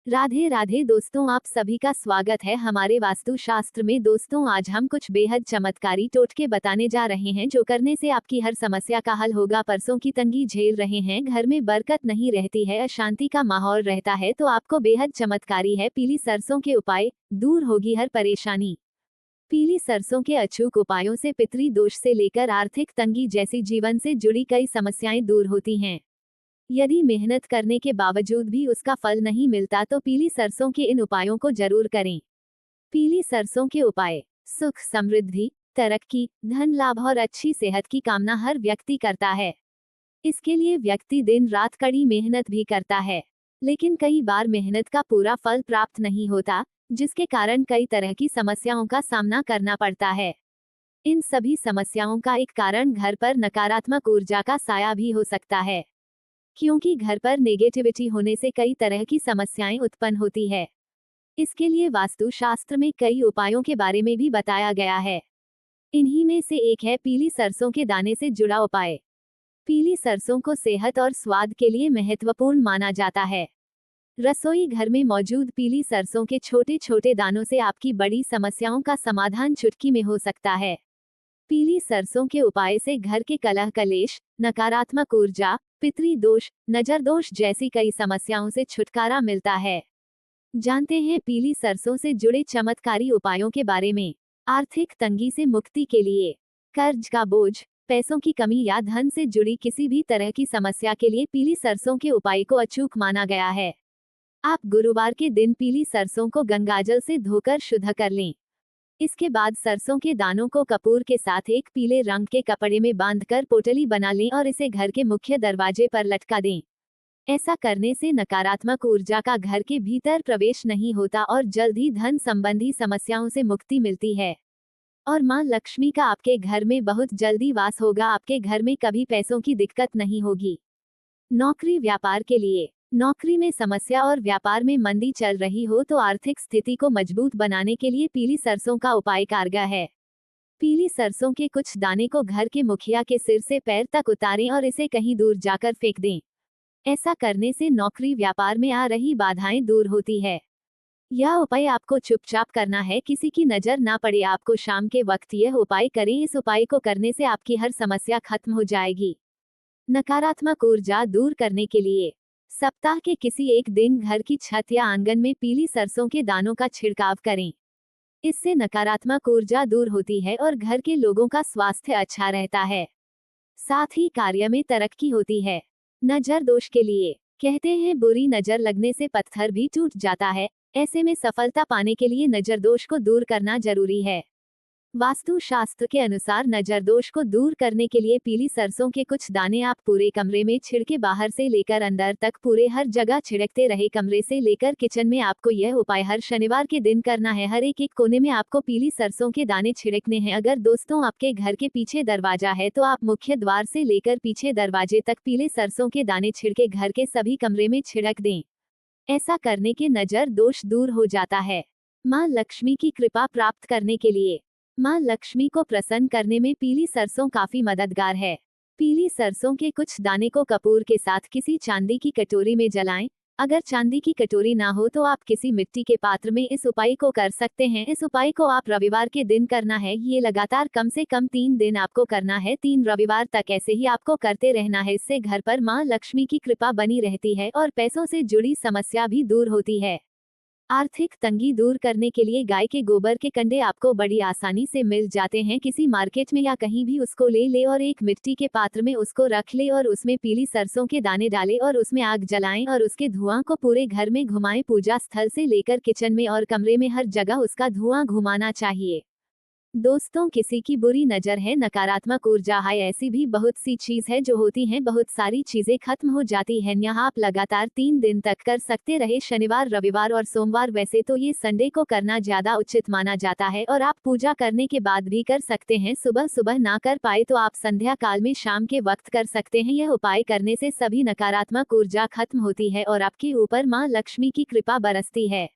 राधे राधे दोस्तों, आप सभी का स्वागत है हमारे वास्तु शास्त्र में। दोस्तों, आज हम कुछ बेहद चमत्कारी टोटके बताने जा रहे हैं जो करने से आपकी हर समस्या का हल होगा। परसों की तंगी झेल रहे हैं, घर में बरकत नहीं रहती है, अशांति का माहौल रहता है, तो आपको बेहद चमत्कारी है पीली सरसों के उपाय, दूर होगी हर परेशानी। पीली सरसों के अचूक उपायों से पितरी दोष से लेकर आर्थिक तंगी जैसी जीवन से जुड़ी कई समस्याएं दूर होती हैं। यदि मेहनत करने के बावजूद भी उसका फल नहीं मिलता तो पीली सरसों के इन उपायों को जरूर करें। पीली सरसों के उपाय। सुख, समृद्धि, तरक्की, धन लाभ और अच्छी सेहत की कामना हर व्यक्ति करता है। इसके लिए व्यक्ति दिन रात कड़ी मेहनत भी करता है, लेकिन कई बार मेहनत का पूरा फल प्राप्त नहीं होता, जिसके कारण कई तरह की समस्याओं का सामना करना पड़ता है। इन सभी समस्याओं का एक कारण घर पर नकारात्मक ऊर्जा का साया भी हो सकता है, क्योंकि घर पर नेगेटिविटी होने से कई तरह की समस्याएं उत्पन्न होती है। इसके लिए वास्तु शास्त्र में कई उपायों के बारे में भी बताया गया है। इन्हीं में से एक है पीली सरसों के दाने से जुड़ा उपाय। पीली सरसों को सेहत और स्वाद के लिए महत्वपूर्ण माना जाता है। रसोई घर में मौजूद पीली सरसों के छोटे छोटे दानों से आपकी बड़ी समस्याओं का समाधान चुटकी में हो सकता है। पीली सरसों के उपाय से घर के कलह कलेश, नकारात्मक ऊर्जा, पितरी दोष, नजर दोष जैसी कई समस्याओं से छुटकारा मिलता है। जानते हैं पीली सरसों से जुड़े चमत्कारी उपायों के बारे में। आर्थिक तंगी से मुक्ति के लिए, कर्ज का बोझ, पैसों की कमी या धन से जुड़ी किसी भी तरह की समस्या के लिए पीली सरसों के उपाय को अचूक माना गया है। आप गुरुवार के दिन पीली सरसों को गंगाजल से धोकर शुद्ध कर लें। इसके बाद सरसों के दानों को कपूर के साथ एक पीले रंग के कपड़े में बांधकर पोटली बना लें और इसे घर के मुख्य दरवाजे पर लटका दें। ऐसा करने से नकारात्मक ऊर्जा का घर के भीतर प्रवेश नहीं होता और जल्द ही धन संबंधी समस्याओं से मुक्ति मिलती है। और मां लक्ष्मी का आपके घर में बहुत जल्दी वास होगा। आपके घर में कभी पैसों की दिक्कत नहीं होगी। नौकरी व्यापार के लिए, नौकरी में समस्या और व्यापार में मंदी चल रही हो तो आर्थिक स्थिति को मजबूत बनाने के लिए पीली सरसों का उपाय कारगर है। पीली सरसों के कुछ दाने को घर के मुखिया के सिर से पैर तक उतारें और इसे कहीं दूर जाकर फेंक दें। ऐसा करने से नौकरी व्यापार में आ रही बाधाएं दूर होती है। यह उपाय आपको चुपचाप करना है, किसी की नजर ना पड़े। आपको शाम के वक्त यह उपाय करें। इस उपाय को करने से आपकी हर समस्या खत्म हो जाएगी। नकारात्मक ऊर्जा दूर करने के लिए, सप्ताह के किसी एक दिन घर की छत या आंगन में पीली सरसों के दानों का छिड़काव करें। इससे नकारात्मक ऊर्जा दूर होती है और घर के लोगों का स्वास्थ्य अच्छा रहता है। साथ ही कार्य में तरक्की होती है। नजर दोष के लिए, कहते हैं बुरी नजर लगने से पत्थर भी टूट जाता है। ऐसे में सफलता पाने के लिए नजर दोष को दूर करना जरूरी है। वास्तु शास्त्र के अनुसार नजर दोष को दूर करने के लिए पीली सरसों के कुछ दाने आप पूरे कमरे में छिड़के, बाहर से लेकर अंदर तक पूरे हर जगह छिड़कते रहे। कमरे से लेकर किचन में आपको यह उपाय हर शनिवार के दिन करना है। हर एक कोने में आपको पीली सरसों के दाने छिड़कने हैं। अगर दोस्तों आपके घर के पीछे दरवाजा है तो आप मुख्य द्वार से लेकर पीछे दरवाजे तक पीले सरसों के दाने छिड़के घर के सभी कमरे में छिड़क दें। ऐसा करने के नजर दोष दूर हो जाता है। मां लक्ष्मी की कृपा प्राप्त करने के लिए, मां लक्ष्मी को प्रसन्न करने में पीली सरसों काफी मददगार है। पीली सरसों के कुछ दाने को कपूर के साथ किसी चांदी की कटोरी में जलाएं। अगर चांदी की कटोरी ना हो तो आप किसी मिट्टी के पात्र में इस उपाय को कर सकते हैं। इस उपाय को आप रविवार के दिन करना है। ये लगातार कम से कम 3 दिन आपको करना है। 3 रविवार तक ऐसे ही आपको करते रहना है। इससे घर पर मां लक्ष्मी की कृपा बनी रहती है और पैसों से जुड़ी समस्या भी दूर होती है। आर्थिक तंगी दूर करने के लिए गाय के गोबर के कंडे आपको बड़ी आसानी से मिल जाते हैं। किसी मार्केट में या कहीं भी उसको ले ले और एक मिट्टी के पात्र में उसको रख ले और उसमें पीली सरसों के दाने डालें और उसमें आग जलाएं और उसके धुआं को पूरे घर में घुमाएं। पूजा स्थल से लेकर किचन में और कमरे में हर जगह उसका धुआं घुमाना चाहिए। दोस्तों, किसी की बुरी नजर है, नकारात्मक ऊर्जा है, ऐसी भी बहुत सी चीज है जो होती हैं। बहुत सारी चीजें खत्म हो जाती हैं। यहाँ आप लगातार 3 दिन तक कर सकते रहे, शनिवार, रविवार और सोमवार। वैसे तो ये संडे को करना ज्यादा उचित माना जाता है और आप पूजा करने के बाद भी कर सकते हैं। सुबह सुबह ना कर पाए तो आप संध्या काल में शाम के वक्त कर सकते हैं। यह उपाय करने से सभी नकारात्मक ऊर्जा खत्म होती है और आपके ऊपर मां लक्ष्मी की कृपा बरसती है।